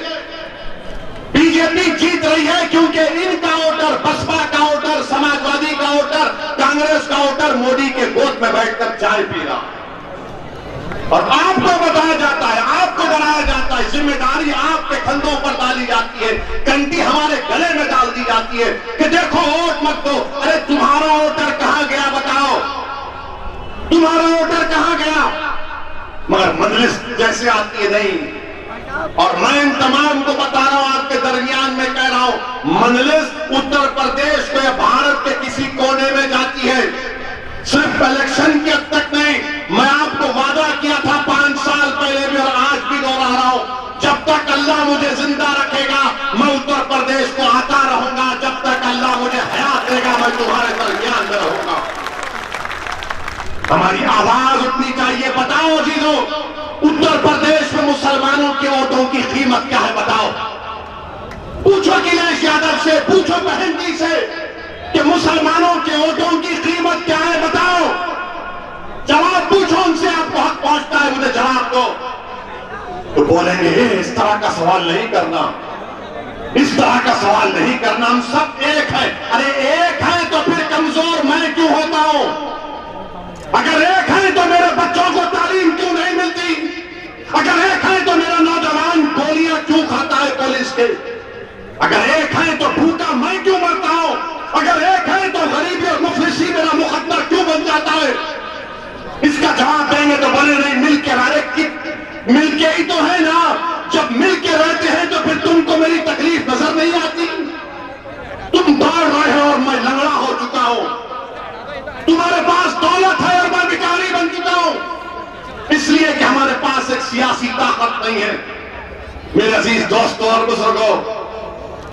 बीजेपी जीत रही है क्योंकि इनका वोटर, बसपा का वोटर, समाजवादी का वोटर, कांग्रेस का वोटर मोदी के गोद में बैठकर चाय पी रहा है। और आपको बताया जाता है, आपको डराया जाता है, जिम्मेदारी आपके कंधों पर डाली जाती है, कंटी हमारे गले में डाल दी जाती है कि देखो वोट मत दो। अरे तुम्हारा वोटर कहां गया बताओ? तुम्हारा वोटर कहां गया? मगर मजलिस जैसे आती है नहीं। और मैं इन तमाम को बता रहा हूं, आपके दरमियान में कह रहा हूं, मजलिस उत्तर प्रदेश में भारत के किसी कोने में जाती है, सिर्फ इलेक्शन के हद तक नहीं। मैं आपको वादा किया था 5 साल पहले भी और आज भी दोहरा रहा हूं, जब तक अल्लाह मुझे जिंदा रखेगा मैं उत्तर प्रदेश को आता रहूंगा। जब तक अल्लाह मुझे हयात देगा मैं तुम्हारे दरमियान में रहूंगा। हमारी आवाज उठनी चाहिए। बताओ जीजो, उत्तर प्रदेश में मुसलमानों के वोटों की कीमत क्या है बताओ? पूछो अखिलेश यादव से, पूछो बहन जी से कि मुसलमानों के वोटों की कीमत क्या है बताओ? जवाब पूछो उनसे, आपको हक पहुंचता है, मुझे जवाब दो। तो बोलेंगे इस तरह का सवाल नहीं करना, इस तरह का सवाल नहीं करना, हम सब एक है। अरे एक है तो फिर कमजोर मैं क्यों होता हूं? अगर एक है तो मेरे बच्चों को तालीम क्यों नहीं मिलती? अगर एक है तो मेरा नौजवान गोलियां क्यों खाता है पुलिस के? अगर एक है तो भूखा मैं क्यों मरता हूं? अगर एक है तो गरीबी और मुफलिसी मेरा मुकद्दर क्यों बन जाता है? इसका जवाब देंगे तो बोले नहीं मिलके मिलके ही तो है ना। जब मिलके रहते हैं तो फिर तुमको मेरी तकलीफ नजर नहीं आती? तुम दौड़ रहे हो और मैं लंगड़ा हो चुका हूं, तुम्हारे पास दौलत है और मैं भिखारी बन चुका हूं, इसलिए कि हमारे पास एक सियासी ताकत नहीं है। मेरे अजीज दोस्तों और बुजुर्गों,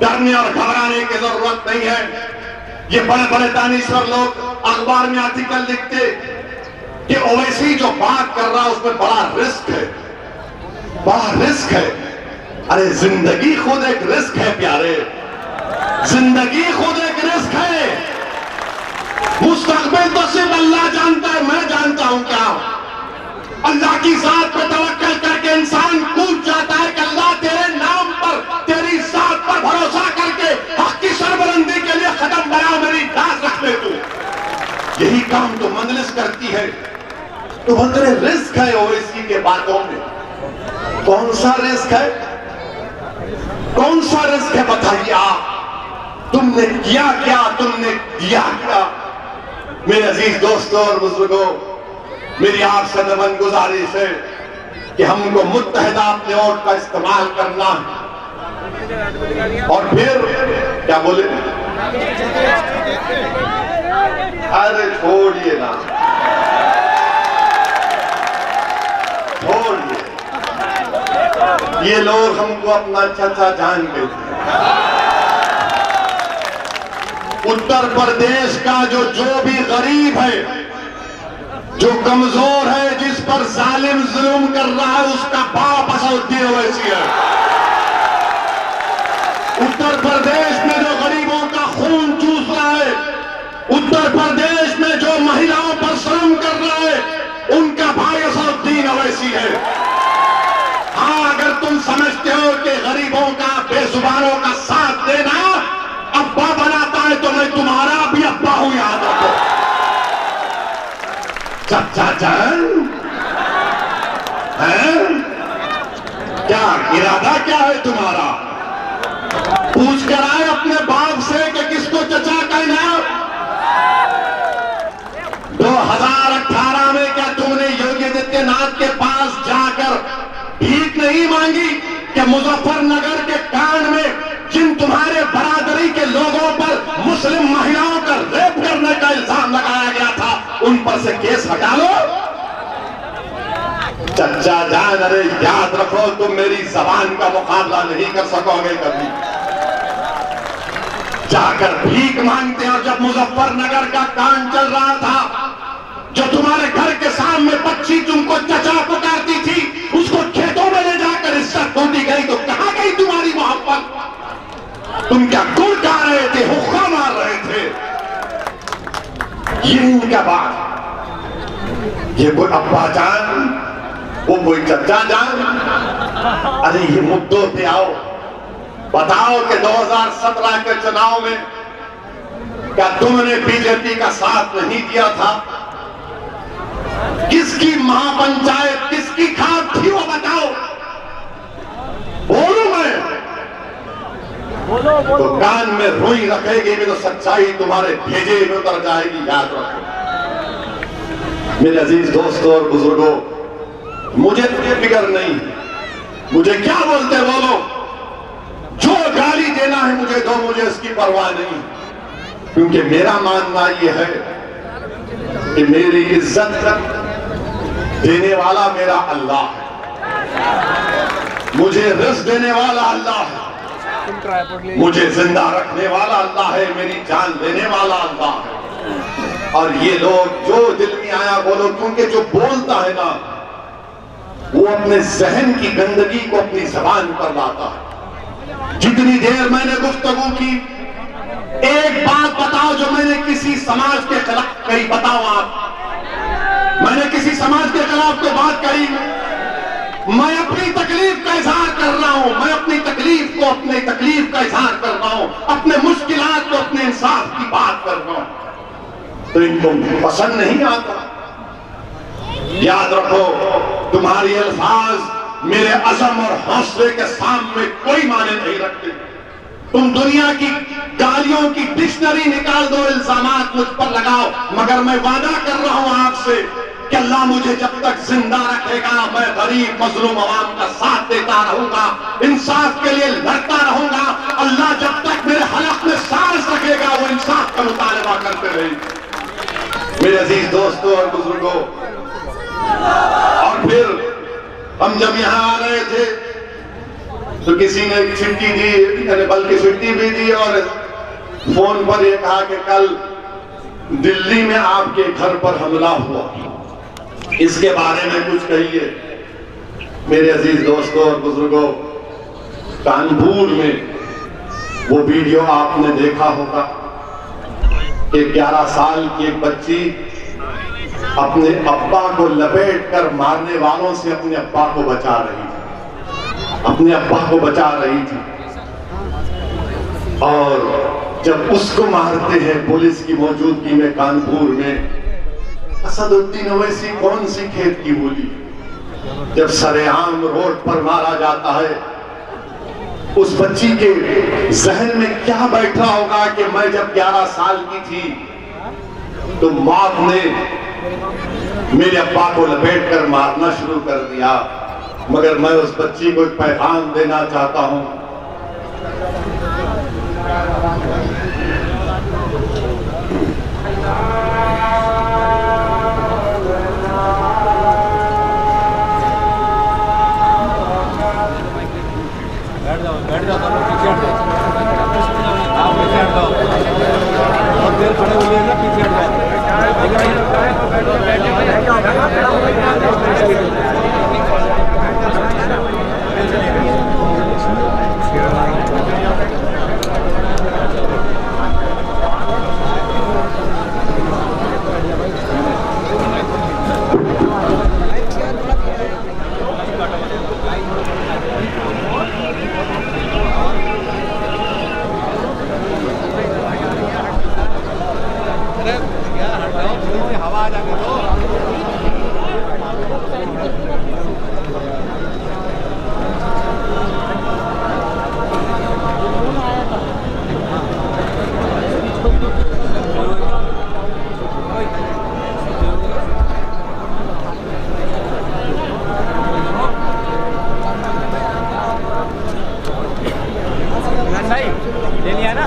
डरने और घबराने की जरूरत नहीं है। ये बड़े बड़े दानिश्वर लोग अखबार में आर्टिकल लिखते कि ओवैसी जो बात कर रहा है उसमें बड़ा रिस्क है, बड़ा रिस्क है। अरे जिंदगी खुद एक रिस्क है प्यारे, जिंदगी खुद एक रिस्क है। मुस्तकबिल तो सिर्फ अल्लाह जानता है, मैं जानता हूं क्या? अल्लाह की जात पर तवक्कल करके इंसान कूद जाता है कि अल्लाह तेरे नाम पर, तेरी जात पर भरोसा करके हक की सरबलंदी के लिए कदम बढ़ा, मेरी लाज रख ले तू। यही काम तो मजलिस करती है। तो बंदे रिस्क है ओवैसी के बातों में। कौन सा रिस्क है? कौन सा रिस्क है बताइए आप? तुमने किया क्या? तुमने दिया क्या? मेरे अजीज दोस्तों और बुजुर्गों, मेरी आपसे नमन गुजारिश है कि हमको मुत्तहिदा अपने वोट का इस्तेमाल करना है। और फिर क्या बोले? अरे छोड़िए ना, ये लोग हमको अपना चाचा जान गए थे। उत्तर प्रदेश का जो भी गरीब है, जो कमजोर है, जिस पर जालिम जुल्म कर रहा है, उसका बाप असदुद्दीन ओवैसी है। उत्तर प्रदेश में जो गरीबों का खून चूस रहा है, उत्तर प्रदेश में जो महिलाओं पर जुल्म कर रहा है, उनका भाई असदुद्दीन ओवैसी है। हाँ, अगर तुम समझते हो कि गरीबों का, बेजुबानों का साथ देना अब्बा बनाता है, तो मैं तुम्हारा भी अब्बा हूं, याद रखो। चाचा जान है क्या? इरादा क्या है तुम्हारा? पूछ कर आए अपने बाप से कि किसको चचा कहना। 2018 में क्या तुमने योगी आदित्यनाथ के पास जाकर भीख नहीं मांगी कि मुजफ्फरनगर के कांड में जिन तुम्हारे बरादरी के लोगों पर मुस्लिम महिलाओं का रेप करने का इल्जाम लगाया गया था, उन पर से केस हटा लो? चचा जान, अरे याद रखो, तुम मेरी जबान का मुकाबला नहीं कर सकोगे कभी। जाकर भीख मांगते हैं। और जब मुजफ्फरनगर का कांड चल रहा था, जो तुम्हारे घर के सामने बच्ची तुमको चचा पुकारती थी, उसको खेतों में ले जाकर इज्जत खोदी गई, तो कहां गई तुम्हारी मोहब्बत? तुम क्या गुड़ गा रहे थे, हुक्का मार रहे थे? ये इनका बात, ये कोई अब्बा जान, वो कोई चचा जान। अरे ये मुद्दों पे आओ, बताओ कि 2017 के चुनाव में क्या तुमने बीजेपी का साथ नहीं दिया था? किसकी महापंचायत, किसकी खाद थी, वो बताओ। बोलूं मैं बोलो तो कान में रुई रखेगी भी तो सच्चाई तुम्हारे भेजे में उतर जाएगी, याद रखो। मेरे अजीज दोस्तों और बुजुर्गों, मुझे फिक्र नहीं, मुझे क्या बोलते बोलो, जो गाली देना है मुझे दो, मुझे इसकी परवाह नहीं। क्योंकि मेरा मानना यह है कि मेरी इज्जत देने वाला मेरा अल्लाह है, मुझे रिज़्क़ देने वाला अल्लाह है, मुझे जिंदा रखने वाला अल्लाह है, मेरी जान देने वाला अल्लाह है। और ये लोग जो दिल में आया बोलो, क्योंकि जो बोलता है ना, वो अपने जहन की गंदगी को अपनी जबान पर लाता है। जितनी देर मैंने गुफ्तगू की, एक बात बताओ जो मैंने किसी समाज के खिलाफ कही, बताओ आप। मैंने किसी समाज के खिलाफ कोई बात कही? मैं अपनी तकलीफ का इजहार कर रहा हूं, मैं अपनी तकलीफ को, अपनी तकलीफ का इजहार कर रहा हूं, अपने मुश्किलात को, अपने इंसाफ की बात कर रहा हूं। तो इनको पसंद नहीं आता। याद रखो, तुम्हारी अल्फाज मेरे अज़म और हौसले के सामने कोई माने नहीं रखते। तुम दुनिया की गालियों की डिक्शनरी निकाल दो, इल्जामात मुझ पर लगाओ, मगर मैं वादा कर रहा हूं आपसे कि अल्लाह मुझे जब तक जिंदा रखेगा, मैं गरीब मजलूम अवाम का साथ देता रहूंगा, इंसाफ के लिए लड़ता रहूंगा। अल्लाह जब तक मेरे हलक में सांस रखेगा, वो इंसाफ का मुतालबा करते रहेंगे। मेरे अजीज दोस्तों और बुजुर्गों, और फिर हम जब यहां आ रहे थे तो किसी ने एक चिट्ठी दी, बल्कि चिट्ठी भी दी और फोन पर यह कहा कि कल दिल्ली में आपके घर पर हमला हुआ, इसके बारे में कुछ कहिए। मेरे अजीज दोस्तों और बुजुर्गों, कानपुर में वो वीडियो आपने देखा होगा कि 11 साल की एक बच्ची अपने अब्बा को लपेट कर मारने वालों से अपने अब्बा को बचा रही थी, अपने अब्बा को बचा रही थी। और जब उसको मारते हैं पुलिस की मौजूदगी में कानपुर में, असदुद्दीन ओवैसी कौन सी खेत की बोली, जब सरेआम रोड पर मारा जाता है, उस बच्ची के जहन में क्या बैठा होगा कि मैं जब 11 साल की थी तो मौत ने मेरे अब्बा को लपेट कर मारना शुरू कर दिया। मगर मैं उस बच्ची को एक पैगाम देना चाहता हूं, भाई ले लिया ना।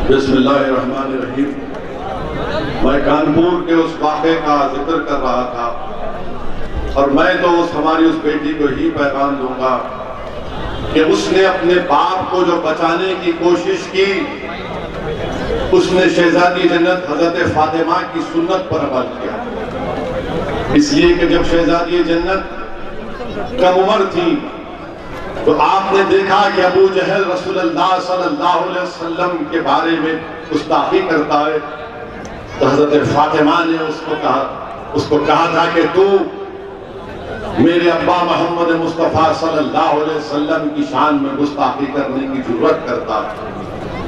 बिस्मिल्लाहिर्रहमानिर्रहीम। मैं कानपुर के उस वाक़े का जिक्र कर रहा था और मैं तो हमारी उस बेटी को ही पैगाम दूंगा कि उसने अपने बाप को जो बचाने की कोशिश की, उसने शहजादी जन्नत हजरत फातिमा की सुन्नत पर अमल किया। इसलिए कि जब शहजादी जन्नत कम उम्र थी तो आपने देखा कि अबू जहल रसूलुल्लाह सल्लल्लाहु अलैहि वसल्लम के बारे में गुस्ताखी करता है, तो हजरत फातिमा ने उसको कहा था कि तू मेरे अब्बा मोहम्मद मुस्तफ़ा सल्लल्लाहु अलैहि वसल्लम की शान में गुस्ताखी करने की जरूरत करता।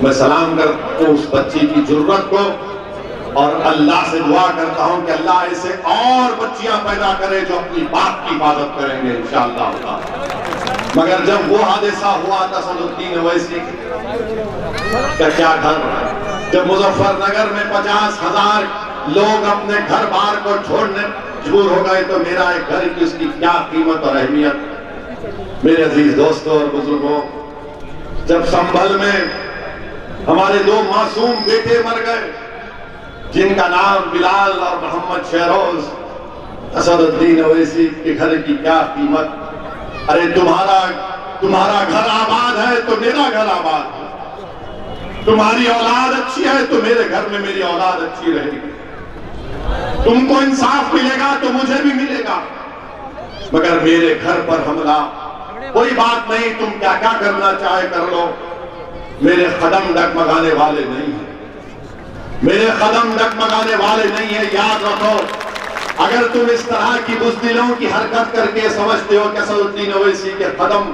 मैं सलाम करता हूँ उस बच्ची की जरूरत को और अल्लाह से दुआ करता हूँ कि अल्लाह ऐसे और बच्चियां पैदा करे जो अपनी बाप की इबादत करेंगे इंशाअल्लाह। मगर जब वो हादसा हुआ था सदुद्दीन ओवैसी का क्या घर, जब मुजफ्फरनगर में 50,000 लोग अपने घर बार को छोड़ने मजबूर हो गए तो मेरा एक घर की उसकी क्या कीमत और अहमियत। मेरे अजीज दोस्तों और बुजुर्गों, जब संभल में हमारे 2 मासूम बेटे मर गए जिनका नाम बिलाल और मोहम्मद शहरोज, असदुद्दीन ओवैसी के घर की क्या कीमत। अरे तुम्हारा घर आबाद है तो मेरा घर आबाद है, तुम्हारी औलाद अच्छी है तो मेरे घर में मेरी औलाद अच्छी रहेगी, तुमको इंसाफ मिलेगा तो मुझे भी मिलेगा। मगर मेरे घर पर हमला, कोई बात नहीं, तुम क्या क्या करना चाहे कर लो, मेरे कदम डगमगाने वाले नहीं है, मेरे कदम डगमगाने वाले नहीं है। याद रखो, अगर तुम इस तरह की बुज़दिलों की हरकत करके समझते हो कि असदुद्दीन ओवैसी के कदम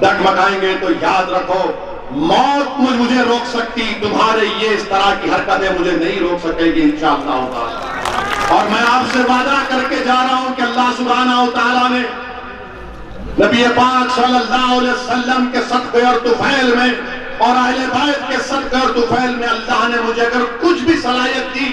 डगमगाएंगे तो याद रखो, मौत मुझे रोक सकती, तुम्हारे ये इस तरह की हरकतें मुझे नहीं रोक सकेगी इंशाअल्लाह ताला। और मैं आपसे वादा करके जा रहा हूं कि अल्लाह सुब्हानहू व तआला ने नबी पाक सल्लल्लाहु अलैहि वसल्लम के सदक़े और तुफैल में और अहले बैत के सदक़े और तुफैल में अल्लाह ने मुझे अगर कुछ भी सलाहियत दी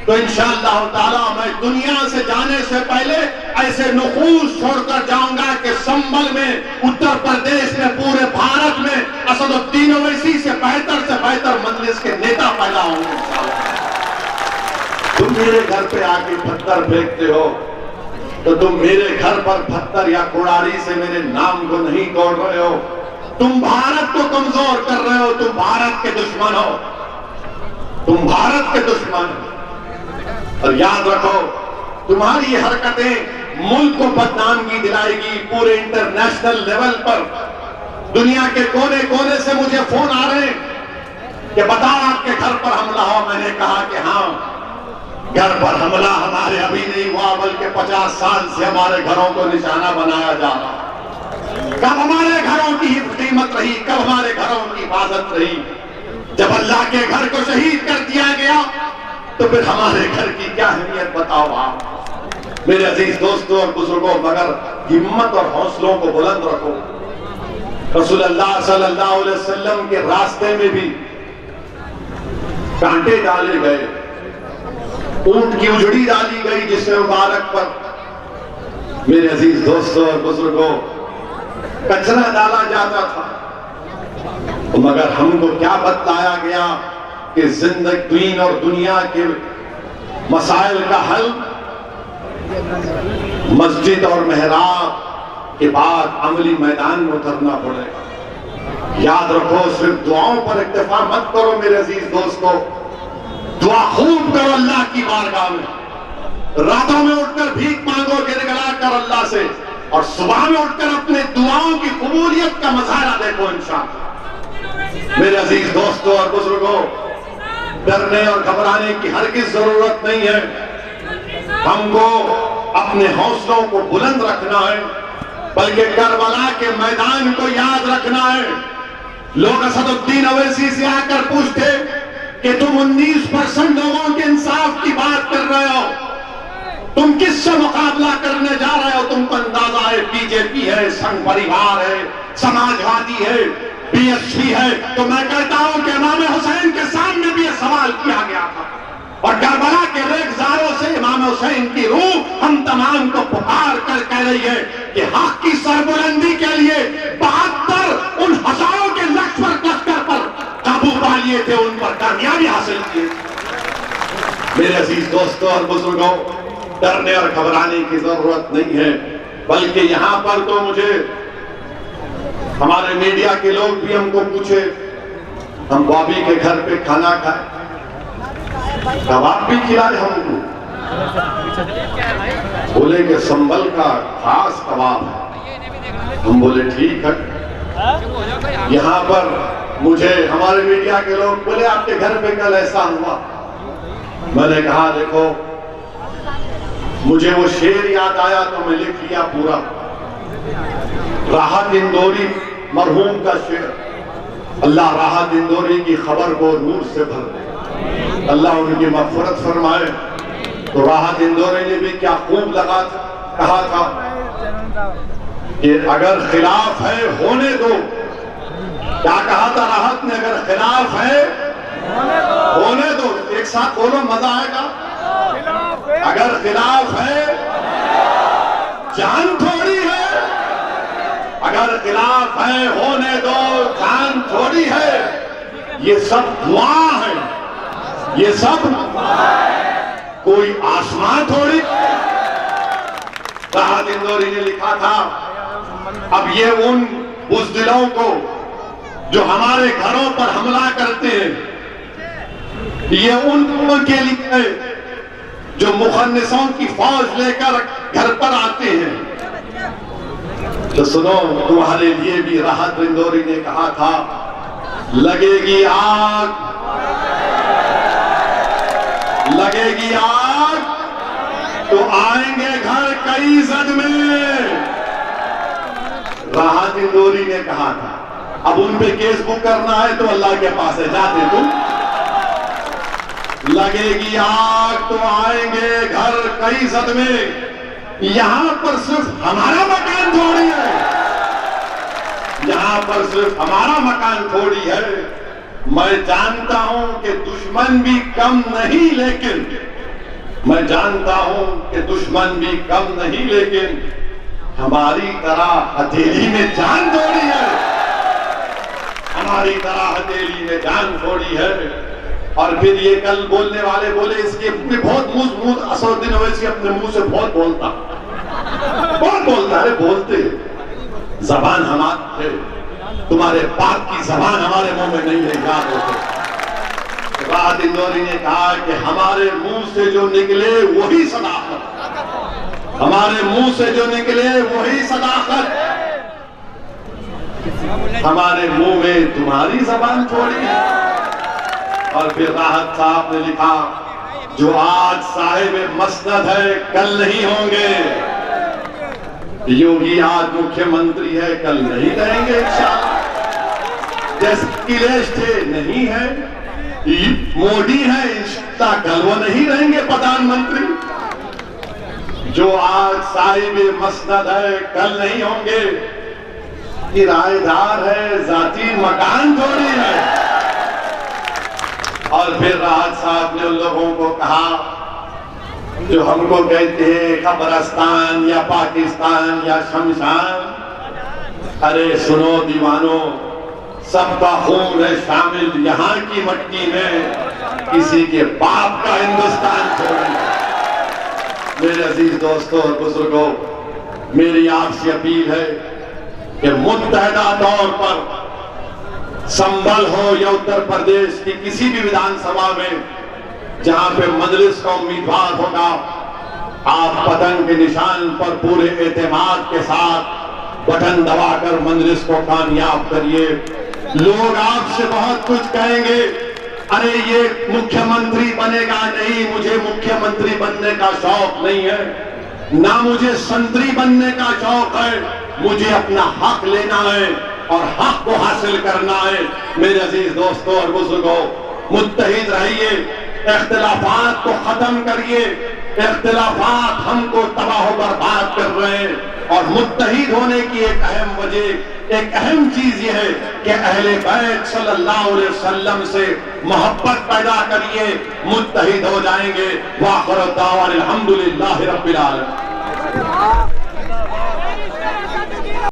तो इंशाअल्लाह ताला मैं दुनिया से जाने से पहले ऐसे नुकूस छोड़कर जाऊंगा कि संभल में, उत्तर प्रदेश में, पूरे भारत में असदुद्दीन ओवैसी से बेहतर मजलिस के नेता पैदा होंगे। तुम मेरे घर पे आके पत्थर फेंकते हो तो तुम मेरे घर पर पत्थर या कुड़ारी से मेरे नाम को नहीं तोड़ रहे हो, तुम भारत को कमजोर कर रहे हो, तुम भारत के दुश्मन हो, तुम भारत के दुश्मन हो। और याद रखो, तुम्हारी हरकतें मुल्क को बदनामगी दिलाएगी पूरे इंटरनेशनल लेवल पर। दुनिया के कोने कोने से मुझे फोन आ रहे हैं कि बताओ आपके घर पर हमला हो। मैंने कहा कि हाँ, घर पर हमला हमारे अभी नहीं हुआ, बल्कि 50 साल से हमारे घरों को निशाना बनाया जा रहा। कब हमारे घरों की कीमत रही, कब हमारे घरों की हिफाजत रही? जब अल्लाह के घर को शहीद कर दिया गया तो फिर हमारे घर की क्या अहमियत बताओ आप। मेरे अजीज दोस्तों और बुजुर्गों, मगर हिम्मत और हौसलों को बुलंद रखो। रसूलुल्लाह सल्लल्लाहु अलैहि वसल्लम के रास्ते में भी कांटे डाले गए, ऊंट की उजड़ी डाली गई जिससे मुबारक पर मेरे अजीज दोस्तों और बुजुर्गों कचरा डाला जाता था। मगर हमको क्या बतलाया गया कि जिंदगी दीन और दुनिया के मसाइल का हल मस्जिद और मेहराब के बाद अमली मैदान में उतरना पड़ेगा। याद रखो, सिर्फ दुआओं पर इक्तफा मत करो मेरे अजीज दोस्तों, दुआ खूब करो अल्लाह की बारगाह में। रातों में उठकर भीख मांगो गिड़गिड़ा कर अल्लाह से, और सुबह में उठकर अपने दुआओं की कबूलियत का मज़ारा देखो इंशाअल्लाह। मेरे अजीज दोस्तों और बुजुर्गों, डरने और घबराने की हरगिज़ जरूरत नहीं है। हमको अपने हौसलों को बुलंद रखना है, बल्कि करबला के मैदान को याद रखना है। लोग असदुद्दीन अवैसी से आकर पूछते कि तुम 19% लोगों के इंसाफ की बात कर रहे हो, तुम किससे मुकाबला करने जा रहे हो? तुमको अंदाजा है बीजेपी है, संघ परिवार है, समाजवादी है, बीएसपी है। तो मैं कहता हूं कि इमाम हुसैन के सामने भी यह सवाल किया गया था और करबला के रेगजारों से इमाम हुसैन की रूह हम तमाम को पुकार कर कह रही है कि हक की सरबुलंदी के लिए 72 उन हजारों के लश्कर पर काबू पा लिए थे, उन पर कामयाबी हासिल की। मेरे अजीज दोस्तों और बुजुर्गों, डरने और घबराने की जरूरत नहीं है, बल्कि यहां पर तो मुझे हमारे मीडिया के लोग भी हमको पूछे, हम बॉबी के घर पे खाना खाए, कबाब भी खिलाए हमको, बोले कि संभल का खास कबाब है। हम बोले ठीक है। यहां पर मुझे हमारे मीडिया के लोग बोले आपके घर पे कल ऐसा हुआ। मैंने कहा देखो, मुझे वो शेर याद आया तो मैं लिख लिया पूरा। राहत इंदौरी मरहूम का शेर, अल्लाह राहत इंदौरी की खबर को नूर से भर दे, अल्लाह उनकी मग़फ़िरत फरमाए। तो राहत इंदौरी ने भी क्या खूब कहा था कि अगर खिलाफ है होने दो। क्या कहा था राहत ने? अगर खिलाफ है होने दो। एक साथ बोलो, मजा आएगा। अगर खिलाफ है, जान थोड़ी है। अगर खिलाफ है होने दो, जान थोड़ी है। ये सब दुआ है, ये सब कोई आसमां थोड़ी। राहत इंदौरी ने लिखा था, अब ये उन बुज़दिलों को जो हमारे घरों पर हमला करते हैं, ये उन लोगों के लिए जो मुखन्निसों की फौज लेकर घर पर आते हैं। तो सुनो, तुम्हारे लिए भी राहत इंदौरी ने कहा था, लगेगी आग, लगेगी आग तो आएंगे घर कई जद में। राहत इंदौरी ने कहा था। अब उन पे केस बुक करना है तो अल्लाह के पास है, जाते तुम। लगेगी आग तो आएंगे घर कई जद में। यहां पर सिर्फ हमारा मकान थोड़ी है, यहां पर सिर्फ हमारा मकान थोड़ी है। मैं जानता हूं कि दुश्मन भी कम नहीं, लेकिन मैं जानता हूं कि दुश्मन भी कम नहीं, लेकिन हमारी तरह हथेली में जान थोड़ी है, हमारी तरह हथेली में जान थोड़ी है। और फिर ये कल बोलने वाले बोले, इसके बहुत मुंह असदुद्दीन अवैसी अपने मुंह से बहुत बोलता है। बोलते जबान हमारे, तुम्हारे बाप की जबान हमारे मुंह में नहीं है, याद होते। राहत इंदौरी ने कहा कि हमारे मुंह से जो निकले वही सदाकत, हमारे मुंह से जो निकले वही सदाकत। हमारे मुंह में तुम्हारी जबान थोड़ी है। और फिर राहत साहब ने लिखा, जो आज साहिब मसनद है कल नहीं होंगे। योगी आज मुख्यमंत्री है, कल नहीं रहेंगे इंशाअल्लाह। जैसे अखिलेश थे, नहीं है। मोदी है, इंशाअल्लाह कल वो नहीं रहेंगे प्रधानमंत्री। जो आज साहिब मसनद है कल नहीं होंगे। किराएदार है, जाती मकान थोड़ी है। और फिर राहत साहब ने उन लोगों को कहा जो हमको कहते हैं कब्रिस्तान या पाकिस्तान या शमशान, अरे सुनो दीवानो, सबका खून है शामिल यहाँ की मट्टी में, किसी के बाप का हिंदुस्तान छोड़ी। मेरे अजीज दोस्तों और बुजुर्गों, मेरी आपसे अपील है कि मुत्तहदा तौर पर संभल हो या उत्तर प्रदेश की किसी भी विधानसभा में जहां पे मजलिस का उम्मीदवार होगा, आप पतंग के निशान पर पूरे एतमाद के साथ बटन दबाकर मजलिस को कामयाब करिए। लोग आपसे बहुत कुछ कहेंगे, अरे ये मुख्यमंत्री बनेगा नहीं, मुझे मुख्यमंत्री बनने का शौक नहीं है, ना मुझे संतरी बनने का शौक है, मुझे अपना हक लेना है और हक को हासिल करना है। मेरे अजीज दोस्तों और बुजुर्गों, मुत्तहिद रहिए, इख्तिलाफात को खत्म करिए। इख्तिलाफात हमको तबाह बर्बाद कर रहे हैं और मुत्तहिद होने की एक अहम वजह, एक अहम चीज यह है कि अहले बैत सल्लल्लाहु अलैहि वसल्लम से मोहब्बत पैदा करिए, मुत्तहिद हो जाएंगे। वाखिर दावाना अल्हम्दुलिल्लाहि रब्बिल आलमीन।